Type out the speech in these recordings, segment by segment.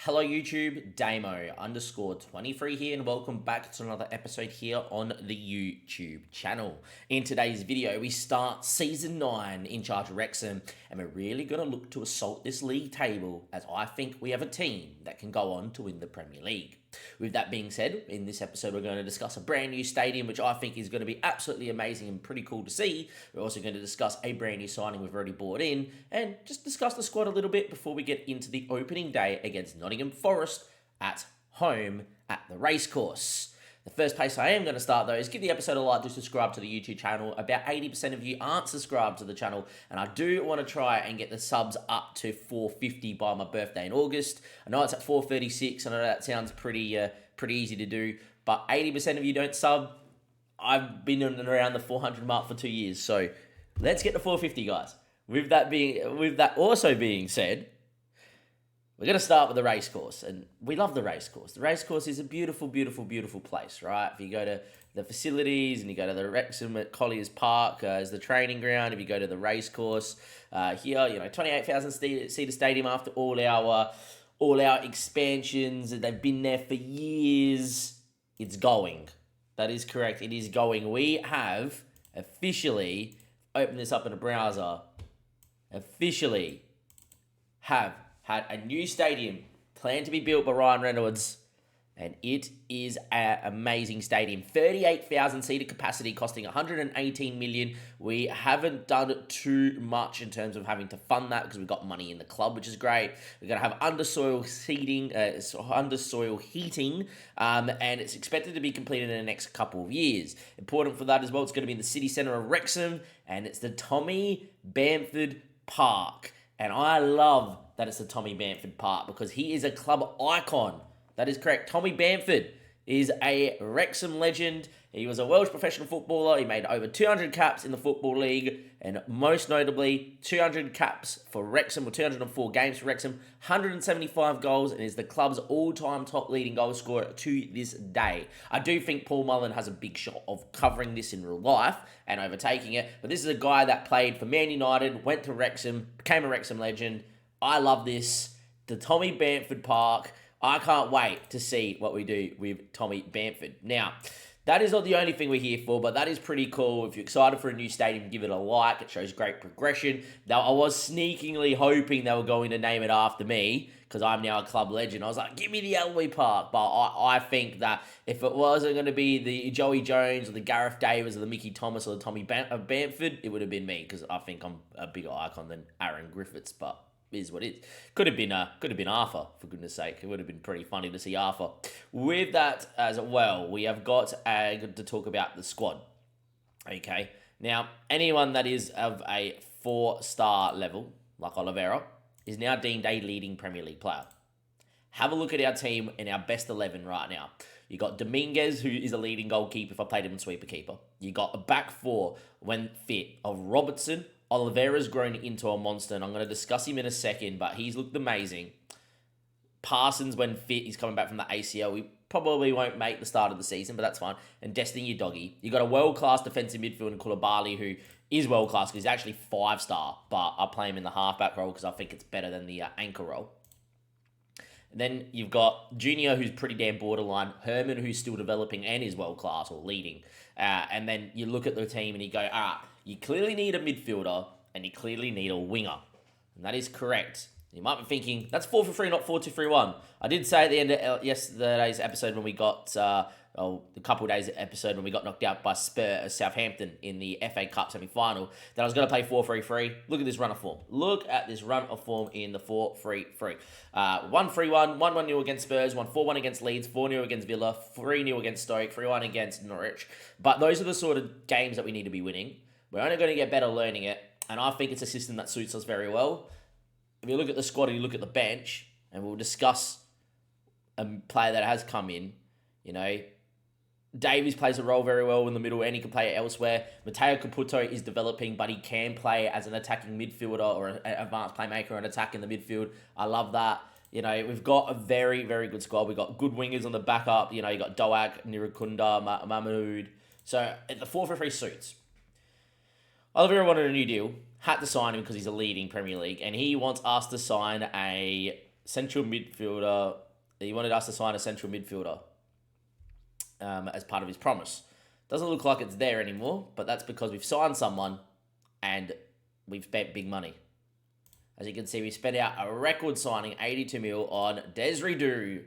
Hello YouTube, Damo_23 here and welcome back to another episode here on the YouTube channel. In today's video, we start Season 9 in charge of Wrexham and we're really going to look to assault this league table as I think we have a team that can go on to win the Premier League. With that being said, in this episode we're going to discuss a brand new stadium which I think is going to be absolutely amazing and pretty cool to see. We're also going to discuss a brand new signing we've already bought in and just discuss the squad a little bit before we get into the opening day against Nottingham Forest at home at the racecourse. The first place I am going to start though is give the episode a like, do subscribe to the YouTube channel. About 80% of you aren't subscribed to the channel and I do want to try and get the subs up to 450 by my birthday in August. I know it's at 436, I know that sounds pretty easy to do, but 80% of you don't sub. I've been in and around the 400 mark for 2 years, so let's get to 450 guys. With that also being said, we're going to start with the racecourse, and we love the racecourse. The racecourse is a beautiful, beautiful, beautiful place, right? If you go to the facilities and you go to the Wrexham at Colliers Park as the training ground, if you go to the racecourse here, 28,000 seater stadium after all our expansions, and they've been there for years. It's going. That is correct. It is going. We have officially opened this up in a browser. Officially have had a new stadium planned to be built by Ryan Reynolds, and it is an amazing stadium. 38,000 seater capacity, costing 118 million. We haven't done too much in terms of having to fund that because we've got money in the club, which is great. We're going to have undersoil heating, and it's expected to be completed in the next couple of years. Important for that as well, it's going to be in the city centre of Wrexham, and it's the Tommy Bamford Park. And I love that it's the Tommy Bamford Park because he is a club icon. That is correct. Tommy Bamford is a Wrexham legend. He was a Welsh professional footballer. He made over 200 caps in the Football League, and most notably, 200 caps for Wrexham, or 204 games for Wrexham, 175 goals, and is the club's all-time top leading goal scorer to this day. I do think Paul Mullen has a big shot of covering this in real life and overtaking it, but this is a guy that played for Man United, went to Wrexham, became a Wrexham legend. I love this. The Tommy Bamford Park. I can't wait to see what we do with Tommy Bamford. Now, that is not the only thing we're here for, but that is pretty cool. If you're excited for a new stadium, give it a like. It shows great progression. Now, I was sneakingly hoping they were going to name it after me because I'm now a club legend. I was like, give me the Elway Park. But I think that if it wasn't going to be the Joey Jones or the Gareth Davis or the Mickey Thomas or the Tommy Bamford, it would have been me because I think I'm a bigger icon than Aaron Griffiths, but is what it is. Could have been Arthur, for goodness sake. It would have been pretty funny to see Arthur. With that as well, we have got to talk about the squad. Okay, now anyone that is of a 4-star level, like Oliveira, is now deemed a leading Premier League player. Have a look at our team in our best 11 right now. You got Dominguez, who is a leading goalkeeper if I played him in sweeper keeper. You got a back four, when fit, of Robertson. Oliveira's grown into a monster, and I'm going to discuss him in a second, but he's looked amazing. Parsons, when fit, he's coming back from the ACL. We probably won't make the start of the season, but that's fine. And Destiny Doggy. You got a world-class defensive midfield in Koulibaly, who is world-class because he's actually 5-star, but I play him in the halfback role because I think it's better than the anchor role. And then you've got Junior, who's pretty damn borderline. Herman, who's still developing and is world-class or leading. And then you look at the team and you go, you clearly need a midfielder and you clearly need a winger. And that is correct. You might be thinking, that's 4-for-3, not 4-2-3-1. I did say at the end of yesterday's episode when we got, a couple of days episode when we got knocked out by Southampton in the FA Cup semi-final, that I was going to play 4-3-3. Look at this run of form. Look at this run of form in the 4-3-3. 1-3-1, 1-1-0 against Spurs, 1-4-1 against Leeds, 4-0 against Villa, 3-0 against Stoke, 3-1 against Norwich. But those are the sort of games that we need to be winning. We're only going to get better learning it, and I think it's a system that suits us very well. If you look at the squad and you look at the bench, and we'll discuss a player that has come in, Davies plays a role very well in the middle, and he can play it elsewhere. Matteo Caputo is developing, but he can play as an attacking midfielder or an advanced playmaker and attack in the midfield. I love that. We've got a very, very good squad. We've got good wingers on the backup. You got Doak, Nirukunda, Mahmoud. So the 4-3 suits. Oliveira wanted a new deal, had to sign him because he's a leading Premier League, and he wants us to sign a central midfielder. He wanted us to sign a central midfielder as part of his promise. Doesn't look like it's there anymore, but that's because we've signed someone and we've spent big money. As you can see, we spent out a record signing, 82 mil on Desiree Due.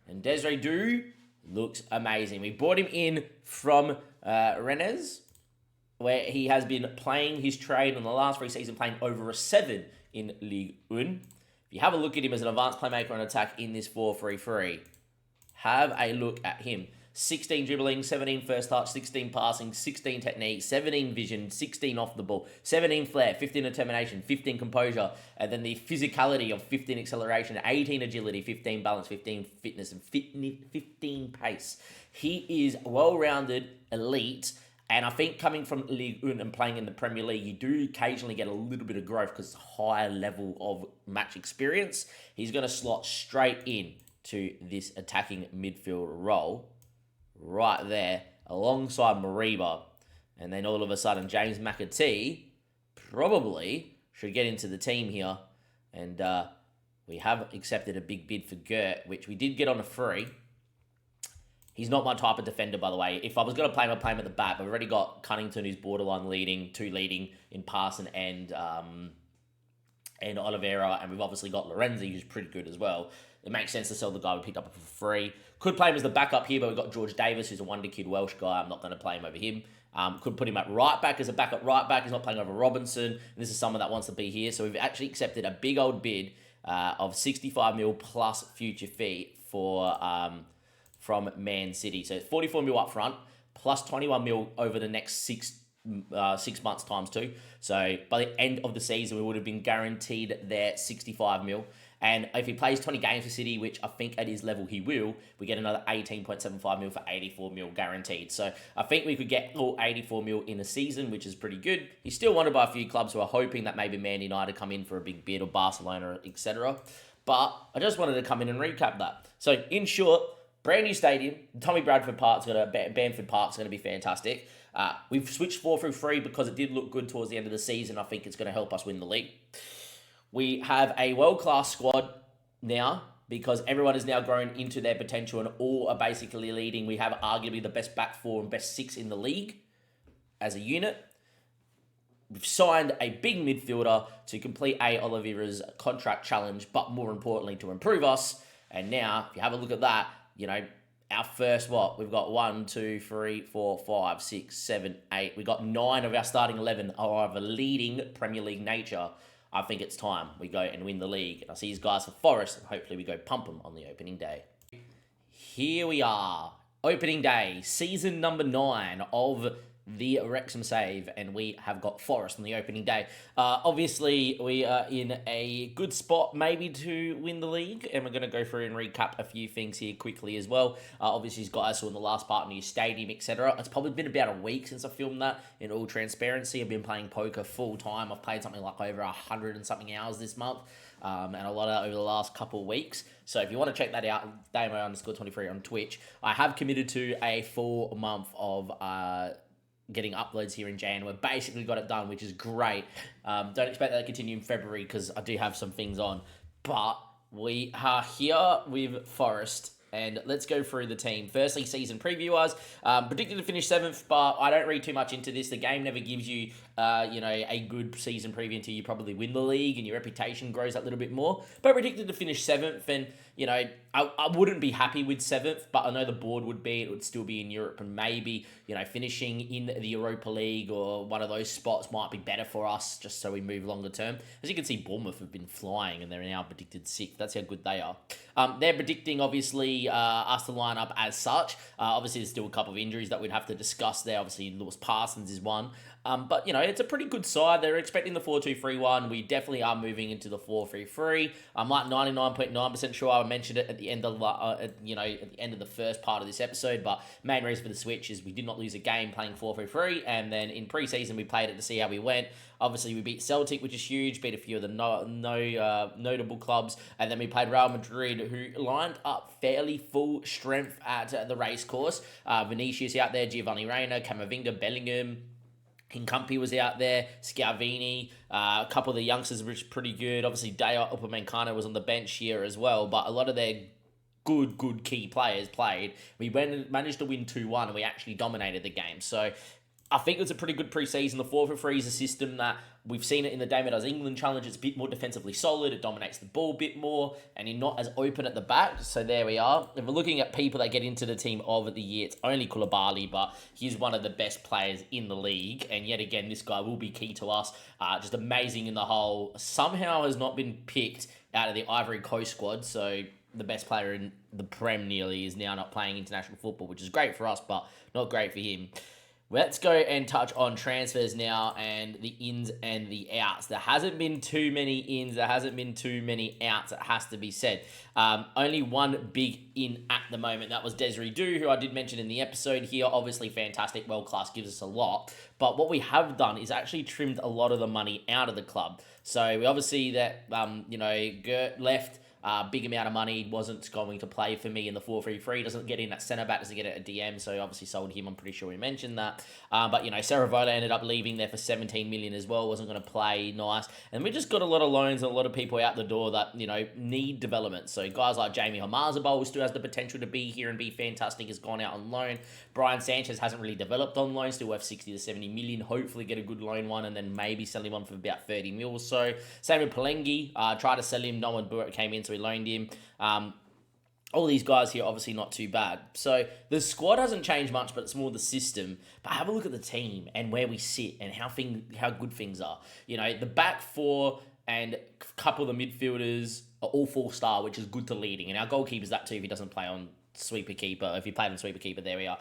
And Desiree Due looks amazing. We brought him in from Rennes, where he has been playing his trade in the last 3 seasons, playing over a 7 in Ligue 1. If you have a look at him as an advanced playmaker on attack in this 4-3-3, have a look at him. 16 dribbling, 17 first touch, 16 passing, 16 technique, 17 vision, 16 off the ball, 17 flair, 15 determination, 15 composure, and then the physicality of 15 acceleration, 18 agility, 15 balance, 15 fitness, and 15 pace. He is well-rounded, elite, and I think coming from Ligue 1 and playing in the Premier League, you do occasionally get a little bit of growth because it's a higher level of match experience. He's going to slot straight in to this attacking midfield role right there alongside Mariba. And then all of a sudden, James McAtee probably should get into the team here. And we have accepted a big bid for Gert, which we did get on a free. He's not my type of defender, by the way. If I was going to play him, I'd play him at the back. But we've already got Cunnington, who's borderline leading in passing and Oliveira. And we've obviously got Lorenzi, who's pretty good as well. It makes sense to sell the guy we picked up for free. Could play him as the backup here, but we've got George Davis, who's a wonder kid Welsh guy. I'm not going to play him over him. Could put him at right back as a backup right back. He's not playing over Robinson. And this is someone that wants to be here. So we've actually accepted a big old bid of 65 mil plus future fee for from Man City. So it's 44 mil up front, plus 21 mil over the next 6 months times 2. So by the end of the season, we would have been guaranteed their 65 mil. And if he plays 20 games for City, which I think at his level he will, we get another 18.75 mil for 84 mil guaranteed. So I think we could get all 84 mil in a season, which is pretty good. He's still wanted by a few clubs who are hoping that maybe Man United come in for a big bid or Barcelona, etc. But I just wanted to come in and recap that. So in short, brand new stadium. Bamford Park's going to be fantastic. We've switched 4-3 because it did look good towards the end of the season. I think it's going to help us win the league. We have a world-class squad now because everyone has now grown into their potential and all are basically leading. We have arguably the best back four and best 6 in the league as a unit. We've signed a big midfielder to complete Oliveira's contract challenge, but more importantly, to improve us. And now, if you have a look at that, our first, we've got 1, 2, 3, 4, 5, 6, 7, 8. We've got 9 of our starting 11 are of a leading Premier League nature. I think it's time we go and win the league. And I see these guys for Forest, and hopefully we go pump them on the opening day. Here we are. Opening day, season number 9 of the Wrexham save, and we have got Forest on the opening day. Obviously, we are in a good spot maybe to win the league, and we're going to go through and recap a few things here quickly as well. Obviously, these guys who in the last part, new stadium, etc. It's probably been about a week since I filmed that. In all transparency, I've been playing poker full time. I've played something like over 100 and something hours this month, and a lot of that over the last couple of weeks. So if you want to check that out, Damo_23 on Twitch. I have committed to a full month of getting uploads here in Jan. We've basically got it done, which is great. Don't expect that to continue in February because I do have some things on. But we are here with Forest, and let's go through the team. Firstly, season preview-wise, predicted to finish 7th, but I don't read too much into this. The game never gives you, a good season preview until you probably win the league and your reputation grows that little bit more. But predicted to finish 7th, and I wouldn't be happy with 7th, but I know the board would be. It would still be in Europe, and maybe, finishing in the Europa League or one of those spots might be better for us, just so we move longer term. As you can see, Bournemouth have been flying, and they're now predicted 6th. That's how good they are. They're predicting, obviously, us to line up as such. Obviously, there's still a couple of injuries that we'd have to discuss there. Obviously, Lewis Parsons is one. But, it's a pretty good side. They're expecting the 4-2-3-1. We definitely are moving into the 4-3-3. I'm like 99.9% sure I mentioned it at the end of at the end of the first part of this episode. But main reason for the switch is we did not lose a game playing 4-3-3. And then in pre-season, we played it to see how we went. Obviously, we beat Celtic, which is huge, beat a few of the notable clubs. And then we played Real Madrid, who lined up fairly full strength at the racecourse. Vinicius out there, Giovanni Reina, Camavinga, Bellingham, Hincumpy was out there, Scalvini, a couple of the youngsters were pretty good. Obviously, Daya Upamecano was on the bench here as well, but a lot of their good key players played. We managed to win 2-1, and we actually dominated the game. So I think it's a pretty good preseason. The 4-for-3 is a system that we've seen it in the David Does England Challenge. It's a bit more defensively solid. It dominates the ball a bit more, and you're not as open at the back. So there we are. If we're looking at people that get into the team of the year, it's only Koulibaly, but he's one of the best players in the league. And yet again, this guy will be key to us. Just amazing in the whole. Somehow has not been picked out of the Ivory Coast squad. So the best player in the Prem nearly is now not playing international football, which is great for us, but not great for him. Let's go and touch on transfers now and the ins and the outs. There hasn't been too many ins. There hasn't been too many outs, it has to be said. Only one big in at the moment. That was Desiree Du, who I did mention in the episode here. Obviously fantastic, world-class, gives us a lot. But what we have done is actually trimmed a lot of the money out of the club. So we obviously that, Gert left. Big amount of money, wasn't going to play for me in the 4-3-3, doesn't get in at centre-back, doesn't get it at DM, so obviously sold him, I'm pretty sure we mentioned that. But, Saravola ended up leaving there for 17 million as well, wasn't going to play, nice. And we just got a lot of loans and a lot of people out the door that, need development. So guys like Jamie Hamazabal, who still has the potential to be here and be fantastic, has gone out on loan. Brian Sanchez hasn't really developed on loan, still worth 60 to 70 million, hopefully get a good loan one, and then maybe sell him on for about 30 mil or so. Same with Palengi, tried to sell him, no one came in, so we loaned him. All these guys here obviously not too bad. So the squad hasn't changed much, but it's more the system. But have a look at the team and where we sit and how good things are. The back four and a couple of the midfielders are all 4-star, which is good to leading. And our goalkeeper's that too if he doesn't play on sweeper keeper. If he played on sweeper keeper, there we are.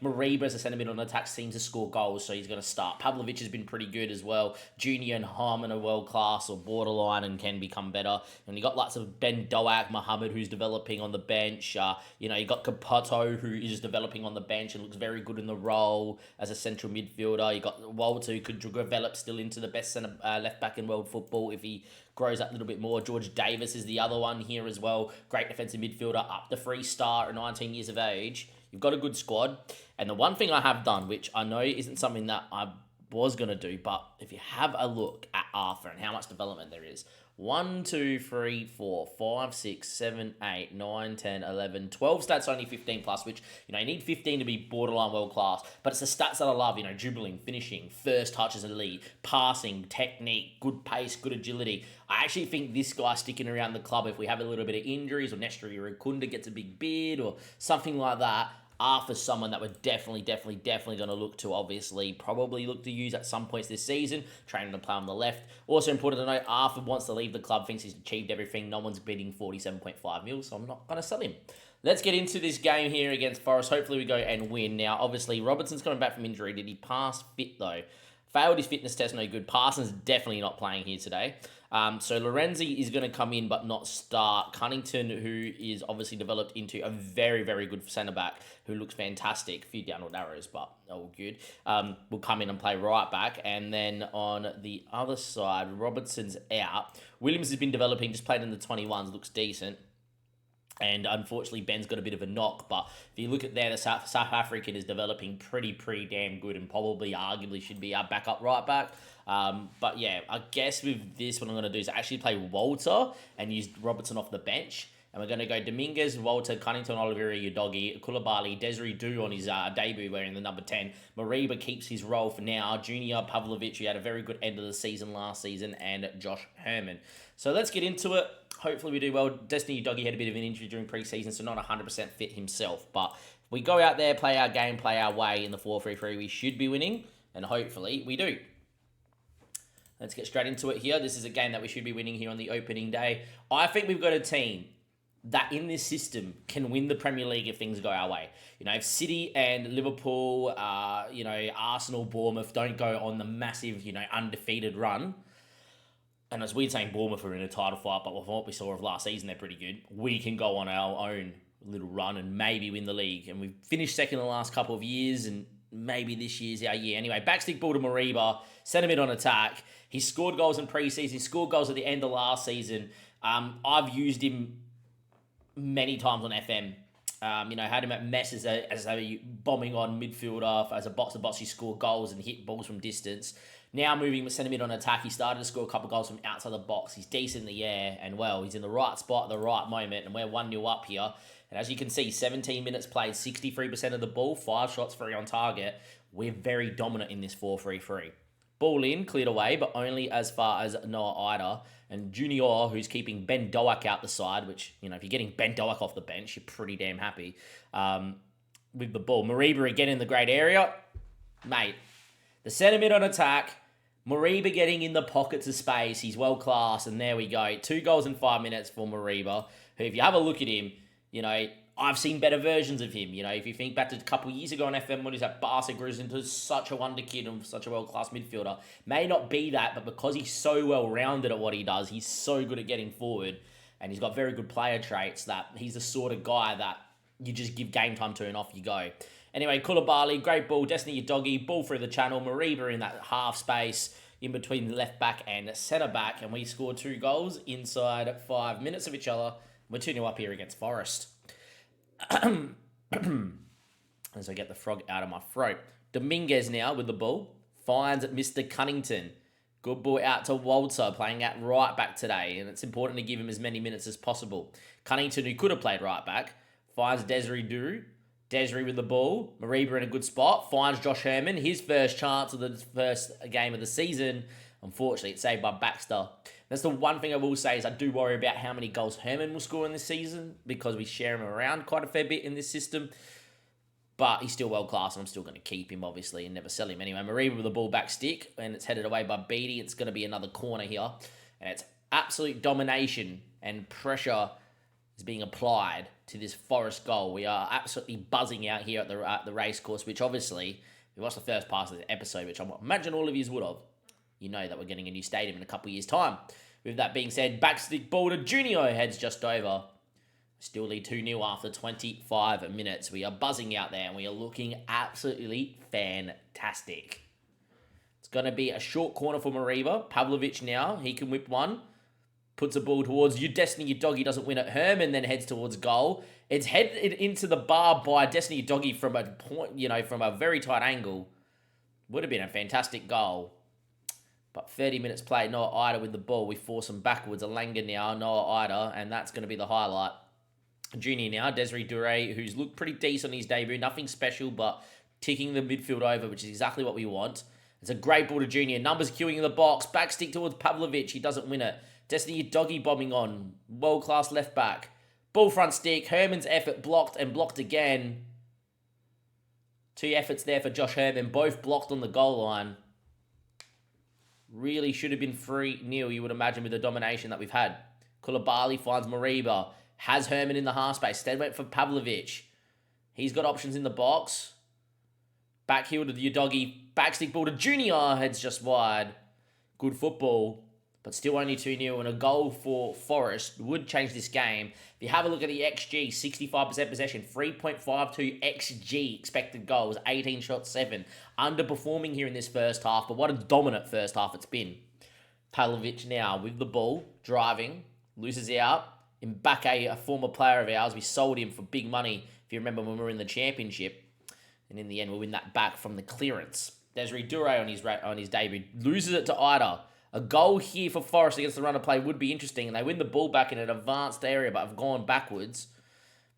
Mariba as a centre mid on attack seems to score goals, so he's going to start. Pavlovic has been pretty good as well. Junior and Harmon are world class or borderline and can become better. And you got lots of Ben Doak, Mohammed, who's developing on the bench. You got Capoto, who is developing on the bench and looks very good in the role as a central midfielder. You got Walter, who could develop still into the best centre left back in world football if he grows up a little bit more. George Davis is the other one here as well. Great defensive midfielder, up to 3-star at 19 years of age. You've got a good squad. And the one thing I have done, which I know isn't something that I was going to do, but if you have a look at Arthur and how much development there is, 1, 2, 3, 4, 5, 6, 7, 8, 9, 10, 11, 12 stats, only 15 plus, which, you need 15 to be borderline world class. But it's the stats that I love, dribbling, finishing, first touches elite, passing, technique, good pace, good agility. I actually think this guy sticking around the club, if we have a little bit of injuries or Nestor Irukunda gets a big bid or something like that, Arthur's someone that we're definitely going to look to, obviously, probably look to use at some points this season, training to play on the left. Also important to note, Arthur wants to leave the club, thinks he's achieved everything. No one's bidding 47.5 mil, so I'm not going to sell him. Let's get into this game here against Forest. Hopefully we go and win. Now, obviously, Robertson's coming back from injury. Did he pass fit, though? Failed his fitness test, no good. Parsons definitely not playing here today. So Lorenzi is going to come in but not start. Cunnington, who is obviously developed into a very, very good centre-back who looks fantastic. A few downward arrows, but all good. Will come in and play right back. And then on the other side, Robertson's out. Williams has been developing, just played in the 21s, looks decent. And unfortunately, Ben's got a bit of a knock. But if you look at there, the South African is developing pretty damn good and probably arguably should be our backup right back. But yeah, I guess with this, what I'm going to do is actually play Walter and use Robertson off the bench. And we're going to go Dominguez, Walter, Cunnington, Oliveira, Udogi, Koulibaly, Desiree Du on his debut wearing the number 10. Mariba keeps his role for now. Junior, Pavlovic, who had a very good end of the season last season, and Josh Herman. So let's get into it. Hopefully we do well. Destiny Udogi had a bit of an injury during preseason, so not 100% fit himself. But if we go out there, play our game, play our way in the 4-3-3, we should be winning, and hopefully we do. Let's get straight into it here. This is a game that we should be winning here on the opening day. I think we've got a team that in this system can win the Premier League if things go our way. If City and Liverpool, Arsenal, Bournemouth don't go on the massive, undefeated run, and it's weird saying Bournemouth are in a title fight, but with what we saw of last season, they're pretty good. We can go on our own little run and maybe win the league. And we've finished second the last couple of years, and maybe this year's our year. Anyway, backstick ball to Mariba, centre mid on attack. He scored goals in pre-season. He scored goals at the end of last season. I've used him many times on FM. Had him at mess as a bombing on midfielder, as a box-to-box. He scored goals and hit balls from distance. Now moving with centre mid on attack, he started to score a couple goals from outside the box. He's decent in the air, and he's in the right spot at the right moment, and we're 1-0 up here. And as you can see, 17 minutes played, 63% of the ball, 5 shots, 3 on target. We're very dominant in this 4-3-3. Ball in, cleared away, but only as far as Noah Ida. And Junior, who's keeping Ben Doak out the side, which, if you're getting Ben Doak off the bench, you're pretty damn happy with the ball. Mariba again in the great area. Mate, the centre mid on attack. Mariba getting in the pockets of space. He's well class, and there we go. 2 goals in 5 minutes for Mariba, who, if you have a look at him, I've seen better versions of him. If you think back to a couple of years ago on FM, when he's at Barca, grew into such a wonder kid and such a world-class midfielder. May not be that, but because he's so well-rounded at what he does, he's so good at getting forward, and he's got very good player traits that he's the sort of guy that you just give game time to and off you go. Anyway, Koulibaly, great ball. Destiny Doggy, ball through the channel. Mariba in that half space in between the left back and centre back, and we scored 2 goals inside 5 minutes of each other. We're 2-0 up here against Forest. As I get the frog out of my throat. Dominguez now with the ball. Finds Mr. Cunnington. Good ball out to Walter, playing at right back today. And it's important to give him as many minutes as possible. Cunnington, who could have played right back, finds Desiree Due. Desiree with the ball. Mariba in a good spot. Finds Josh Herman. His first chance of the first game of the season. Unfortunately, it's saved by Baxter. That's the one thing I will say is I do worry about how many goals Herman will score in this season because we share him around quite a fair bit in this system. But he's still world class, and I'm still going to keep him, obviously, and never sell him. Anyway, Mariba with the ball back stick, and it's headed away by Beattie. It's going to be another corner here. And it's absolute domination and pressure is being applied to this Forest goal. We are absolutely buzzing out here at the race course, which obviously, we watched the first part of the episode, which I imagine all of you would have. You know that we're getting a new stadium in a couple of years' time. With that being said, backstick ball to Junior, heads just over. Still lead 2-0 after 25 minutes. We are buzzing out there, and we are looking absolutely fantastic. It's going to be a short corner for Mariba. Pavlovic now, he can whip one. Puts a ball towards you. Destiny Doggy doesn't win it. Herman then heads towards goal. It's headed into the bar by Destiny Doggy from a point, from a very tight angle. Would have been a fantastic goal. But 30 minutes played, Noah Ida with the ball. We force him backwards. Alanga now, Noah Ida, and that's going to be the highlight. Junior now, Desiree Dure, who's looked pretty decent on his debut. Nothing special, but ticking the midfield over, which is exactly what we want. It's a great ball to Junior. Numbers queuing in the box. Backstick towards Pavlovic. He doesn't win it. Destiny Doggy bombing on. World-class left back. Ball front stick. Herman's effort blocked and blocked again. 2 efforts there for Josh Herman. Both blocked on the goal line. Really should have been 3-0, you would imagine, with the domination that we've had. Koulibaly finds Mariba. Has Herman in the half space. Instead went for Pavlovic. He's got options in the box. Back heel to the Udogi. Backstick ball to Junior. Heads just wide. Good football. But still only 2-0. And a goal for Forest would change this game. If you have a look at the XG, 65% possession. 3.52 XG expected goals. 18 shots, 7. Underperforming here in this first half. But what a dominant first half it's been. Pavlovic now with the ball. Driving. Loses out. Mbake, a former player of ours, we sold him for big money, if you remember when we were in the championship. And in the end, we'll win that back from the clearance. Desiree Dure on his debut. Loses it to Ida. A goal here for Forest against the run of play would be interesting. And they win the ball back in an advanced area, but have gone backwards.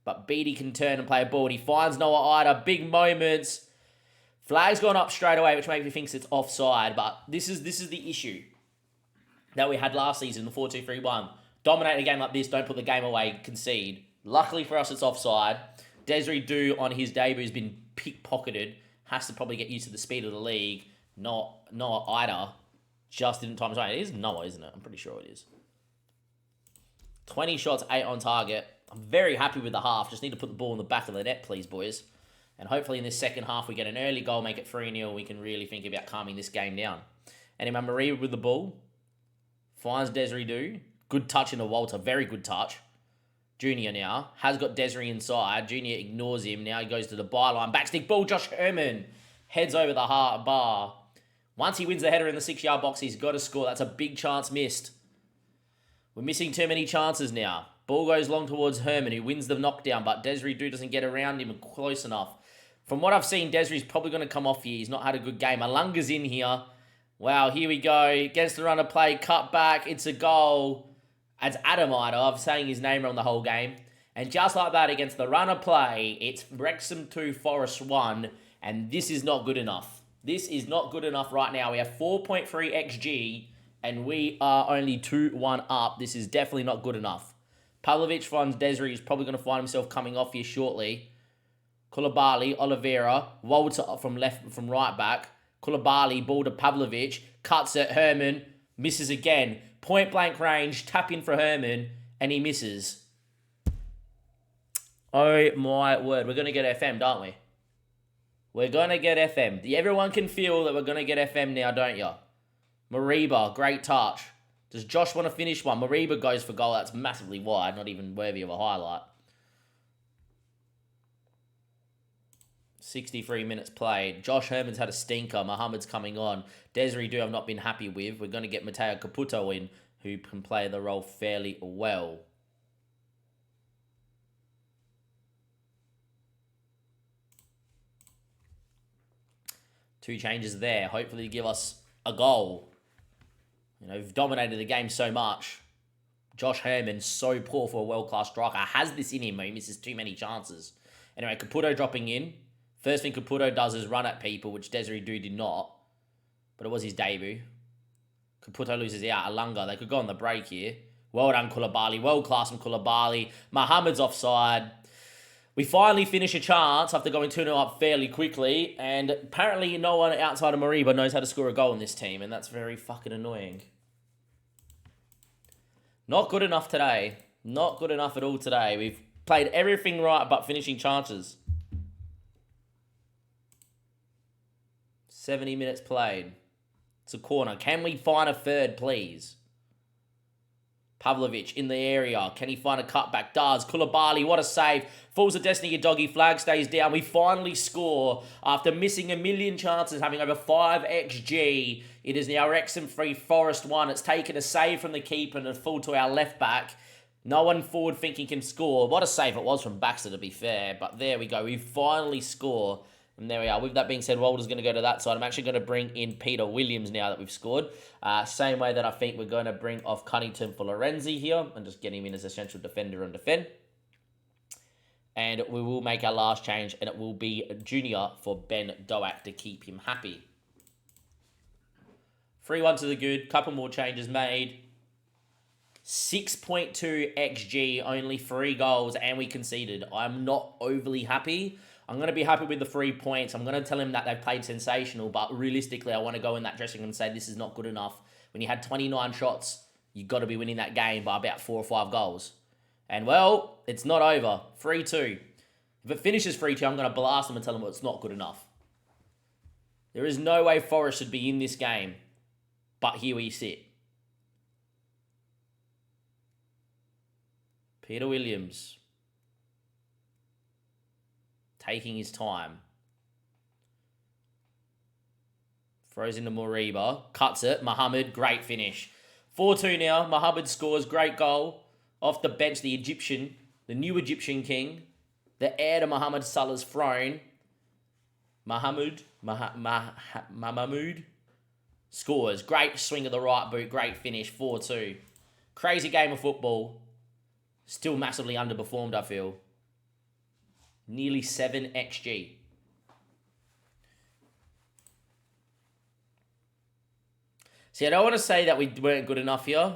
But Beattie can turn and play a ball. He finds Noah Ida. Big moments. Flag's gone up straight away, which makes me think it's offside. But this is the issue that we had last season, the 4-2-3-1. Dominate a game like this, don't put the game away, concede. Luckily for us, it's offside. Desiree Due on his debut has been pickpocketed. Has to probably get used to the speed of the league. Noah Ida just didn't time his own. It is Noah, isn't it? I'm pretty sure it is. 20 shots, 8 on target. I'm very happy with the half. Just need to put the ball in the back of the net, please, boys. And hopefully in this second half, we get an early goal, make it 3-0. We can really think about calming this game down. Anyway, Maria with the ball. Finds Desiree Due. Good touch into Walter. Very good touch. Junior now. Has got Desiree inside. Junior ignores him. Now he goes to the byline. Backstick ball. Josh Herman heads over the bar. Once he wins the header in the 6-yard box, he's got to score. That's a big chance missed. We're missing too many chances now. Ball goes long towards Herman, who wins the knockdown, but Desiree doesn't get around him close enough. From what I've seen, Desiree's probably going to come off here. He's not had a good game. Alunga's in here. Wow, here we go. Against the runner play, cut back. It's a goal. It's Adamida. I'm saying his name wrong the whole game. And just like that, against the runner play, it's Wrexham 2, Forest 1. And this is not good enough. This is not good enough right now. We have 4.3 XG, and we are only 2-1 up. This is definitely not good enough. Pavlovic finds Desiree. He's probably going to find himself coming off here shortly. Koulibaly, Oliveira, Walter from right back. Koulibaly, ball to Pavlovic, cuts it, Herman, misses again. Point blank range, tap in for Herman, and he misses. Oh my word, we're going to get FM, don't we? We're going to get FM. Everyone can feel that we're going to get FM now, don't you? Mariba, great touch. Does Josh want to finish one? Mariba goes for goal. That's massively wide, not even worthy of a highlight. 63 minutes played. Josh Herman's had a stinker. Mohamed's coming on. Desiree I've not been happy with. We're going to get Matteo Caputo in, who can play the role fairly well. Two changes there. Hopefully give us a goal. You know, we've dominated the game so much. Josh Herman, so poor for a world-class striker. Has this in him, but he misses too many chances. Anyway, Caputo dropping in. First thing Caputo does is run at people, which Desiree did not. But it was his debut. Caputo loses out. Alunga, they could go on the break here. Well done, Koulibaly. World class from Koulibaly. Mohamed's offside. We finally finish a chance after going 2-0 up fairly quickly. And apparently no one outside of Mariba knows how to score a goal in this team. And that's very fucking annoying. Not good enough today. Not good enough at all today. We've played everything right but finishing chances. 70 minutes played. It's a corner. Can we find a third, please? Pavlovic in the area. Can he find a cutback? Does. Koulibaly, what a save. Falls to destiny, a doggy flag stays down. We finally score after missing a million chances, having over 5 XG. It is now Wrexham 3, Forest 1. It's taken a save from the keeper and a full to our left back. No one forward thinking can score. What a save it was from Baxter, to be fair. But there we go. We finally score. And there we are. With that being said, Walter's going to go to that side. I'm actually going to bring in Peter Williams now that we've scored. Same way that I think we're going to bring off Cunnington for Lorenzi here and just get him in as a central defender and defend. And we will make our last change, and it will be Junior for Ben Doak to keep him happy. 3-1 to the good. Couple more changes made. 6.2 XG, only 3 goals, and we conceded. I'm not overly happy. I'm going to be happy with the 3 points. I'm going to tell him that they've played sensational, but realistically, I want to go in that dressing room and say this is not good enough. When you had 29 shots, you've got to be winning that game by about 4 or 5 goals. And, well, it's not over. 3-2. If it finishes 3-2, I'm going to blast them and tell them it's not good enough. There is no way Forest should be in this game, but here we sit. Peter Williams. Taking his time. Throws into Moriba. Cuts it. Mohamed. Great finish. 4-2 now. Mohamed scores. Great goal. Off the bench, the Egyptian. The new Egyptian king. The heir to Mohamed Salah's throne. Mahmoud scores. Great swing of the right boot. Great finish. 4-2. Crazy game of football. Still massively underperformed, I feel. Nearly 7 XG. See, I don't want to say that we weren't good enough here.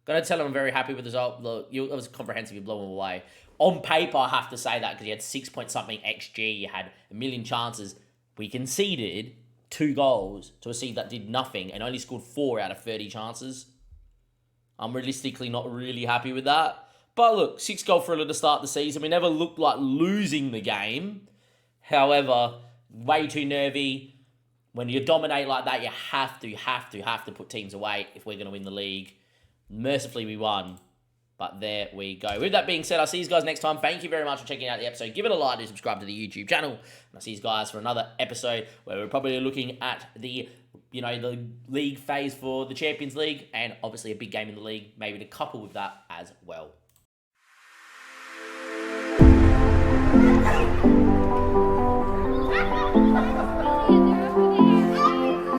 Going to tell him I'm very happy with the result. Look, it was comprehensive. You blow him away. On paper, I have to say that because you had 6-point-something XG. You had a million chances. We conceded 2 goals to a seed that did nothing and only scored 4 out of 30 chances. I'm realistically not really happy with that. But look, 6-goal thriller to start the season. We never looked like losing the game. However, way too nervy. When you dominate like that, you have to put teams away if we're going to win the league. Mercifully, we won. But there we go. With that being said, I'll see you guys next time. Thank you very much for checking out the episode. Give it a like and subscribe to the YouTube channel. And I'll see you guys for another episode where we're probably looking at the the league phase for the Champions League, and obviously a big game in the league, maybe to couple with that as well.